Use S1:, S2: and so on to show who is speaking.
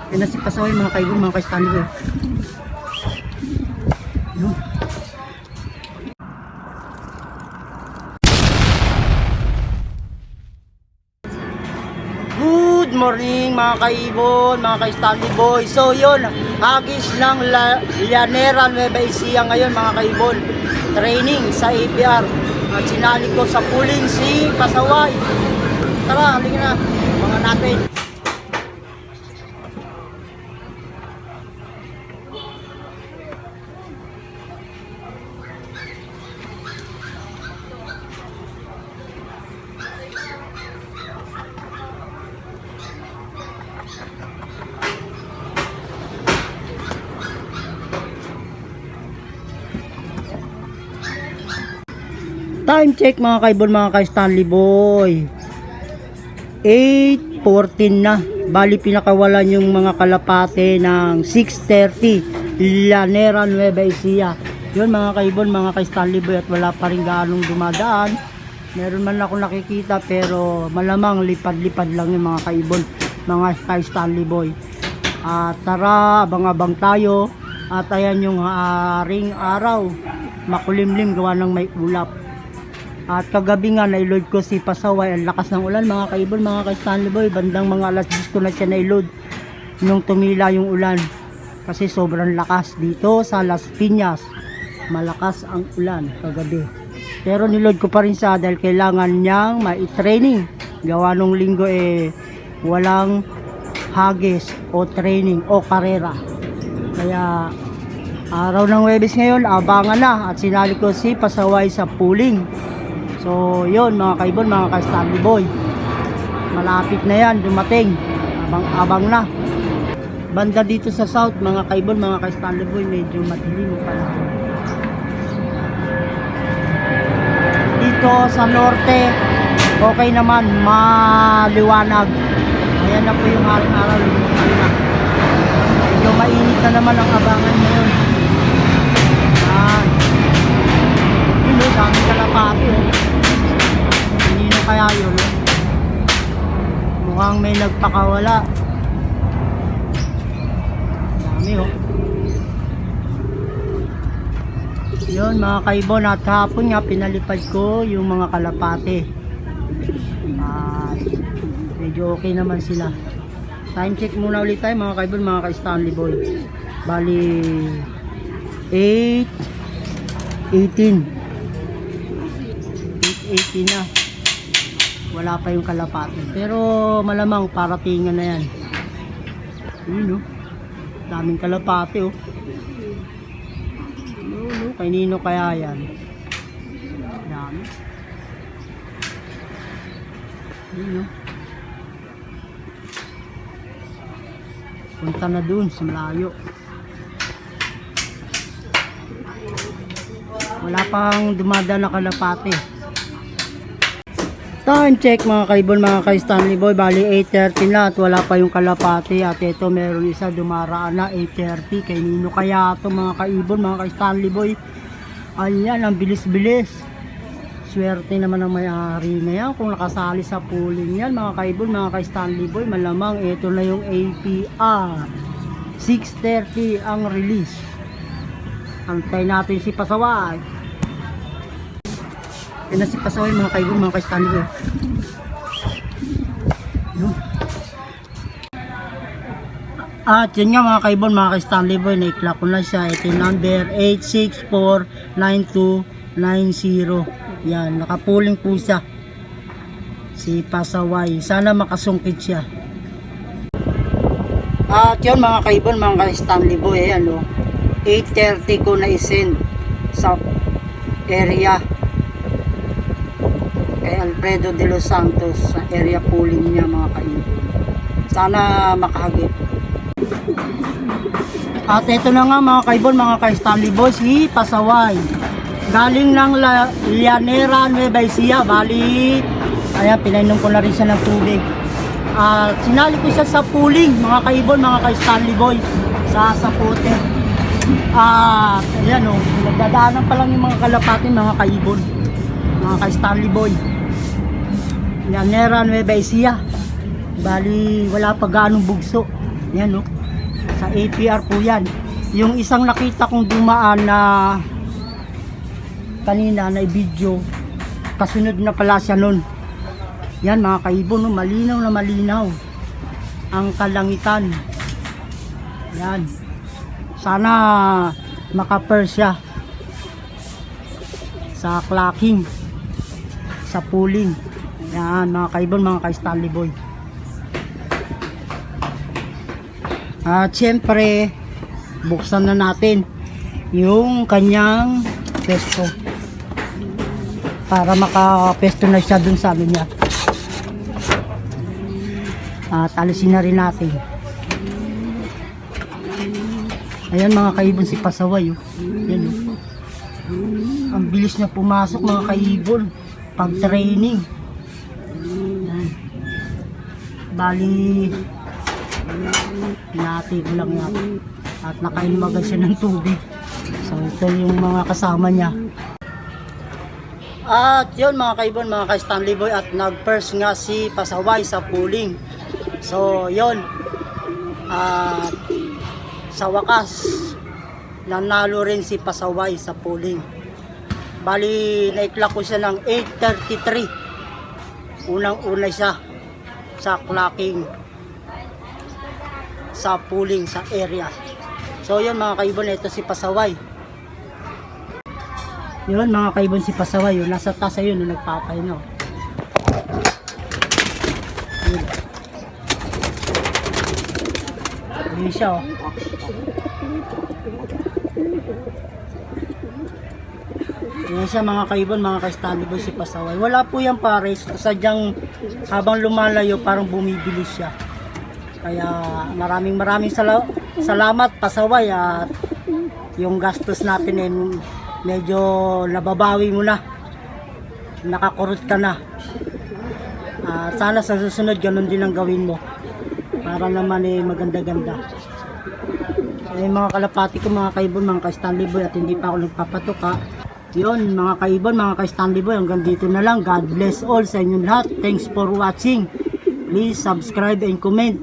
S1: Yan na si Pasaway mga kaibon, mga ka-Stanley. Yun. Good morning mga kaibon, mga ka-Stanley boy. So yun, hagis ng Llanera Nueva Ecija ngayon mga kaibon. Training sa APR. At sinali ko sa pooling si Pasaway. Tara, halika na. Mga natin. Time check mga kaibon, mga ka-Stanley boy. 8:14 na. Bali pinakawalan yung mga kalapate ng 6:30 Llanera Nueva Ecija. Yun mga kaibon, mga ka-Stanley boy, at wala pa rin gaanong dumadaan. Meron man ako nakikita pero malamang lipad-lipad lang yung mga kaibon, mga ka-Stanley boy. Tara, abang-abang tayo. At ayan yung ring araw, makulimlim gawa ng may ulap. At kagabi nga naiload ko si Pasaway. Ang lakas ng ulan mga kaibon, mga ka-Stanley boy. Bandang mga alas 10 ko na siya naiload nung tumila yung ulan. Kasi sobrang lakas dito sa Las Piñas. Malakas ang ulan kagabi. Pero niload ko pa rin siya dahil kailangan niyang mai-training. Gawa nung linggo walang hagis o training o karera. Kaya araw ng Huwebes ngayon, abangan na. At sinali ko si Pasaway sa pooling. So yun mga kaibon, mga ka-Stanley boy, malapit na yan dumating, abang-abang na. Banda dito sa south mga kaibon, mga ka-Stanley boy, medyo madilim pa lang. Dito sa norte okay naman, maliwanag. Ayan na po yung araw-araw, medyo mainit na naman ang abangan ngayon. Yun o, dami kalapati o. Kaya yun, mukhang may nagpakawala. Dami oh. Yun mga kaibon, at kahapon nga pinalipad ko yung mga kalapate. Medyo okay naman sila. Time check muna ulit tayo mga kaibon, mga ka-Stanley boy. Bali 8:18 na. Wala pa yung kalapate pero malamang paratingan na yan. Yun o, daming kalapate o. Kanino kaya yan? Dami. Yun o, punta na dun sa malayo. Wala pang dumadaan na kalapate. Time check mga kaibon, mga ka-Stanley boy. Bali 8:30 na at wala pa yung kalapate. At ito meron isa dumaraan na 8:30. Kay nino kaya ito mga kaibon, mga ka-Stanley boy? Ayan, ang bilis-bilis. Swerte naman ang may-ari na yan kung nakasali sa pooling yan mga kaibon, mga ka-Stanley boy. Malamang ito na yung APR. 6:30 ang release. Antay natin si Pasaway. Yan na si Pasaway mga kaibon, mga ka-Stanley boy. At yun nga mga kaibon, mga ka-Stanley boy, naikla ko na siya. Ito yung number 8649290. Yan, nakapuling po siya si Pasaway. Sana makasungkit siya. At yun mga kaibon, mga ka-Stanley boy, ayan o, 8:30 ko na isend sa area kay Alfredo de los Santos sa area pooling niya mga kaibon. Sana makahagip. At ito na nga mga kaibon, mga ka-Stanley boy, si Pasaway galing ng Llanera Nueva Ecija. Bali ayan, pinainom ko na rin siya ng tubig. Sinali ko siya sa pooling mga kaibon, mga ka-Stanley boy, sa sapote. Ayan o, nagdadaanan pa lang yung mga kalapati mga kaibon, mga ka-Stanley boy. Llanera Nueva Ecija. Bali wala pa ganong bugso. Yan o. Sa APR po yan. Yung isang nakita kong dumaan na kanina na video, kasunod na pala siya nun. Yan mga kaibon, no? Malinaw na malinaw ang kalangitan. Yan. Sana maka-pair siya sa clocking, sa pulling. Yan mga kaibon, mga ka-Stanley Boy. At syempre buksan na natin yung kanyang pesto para maka-pesto na siya dun sa amin niya. At alisin na rin natin. Ayan mga kaibon, si pasaway oh. Yan oh. Ang bilis niya pumasok mga kaibon pag training. Yan. Bali natin lang yan. At nakainumagan siya ng tubig. So ito yung mga kasama niya. At yun mga kaibon, mga ka-Stanley Boy, at nag-first nga si pasaway sa pulling. So yun, at sa wakas nanalo rin si pasaway sa pulling. Bali naikla ko siya ng 8:33. Unang-una siya sa clocking sa pulling sa area. So yun mga kaibon, ito si pasaway. Yun mga kaibon, si pasaway yun, nasa tasa yun nung nagpapahinga. Yun. Yun siya oh. Yan siya mga kaibon, mga ka-Stanley Boy, si pasaway. Wala po yan pares, sadyang habang lumalayo parang bumibilis siya. Kaya maraming salamat pasaway, at yung gastos natin eh, medyo nababawi mo na, nakakurot ka na. Sana sa susunod ganun din ang gawin mo para naman eh maganda-ganda. Mga kalapati ko mga kaibon, mga ka-Stanley Boy, at hindi pa ako nagpapatuka. Yun mga kaibon, mga ka-Stanley Boy, hanggang dito na lang. God bless all sa inyong lahat. Thanks for watching. Please subscribe and comment.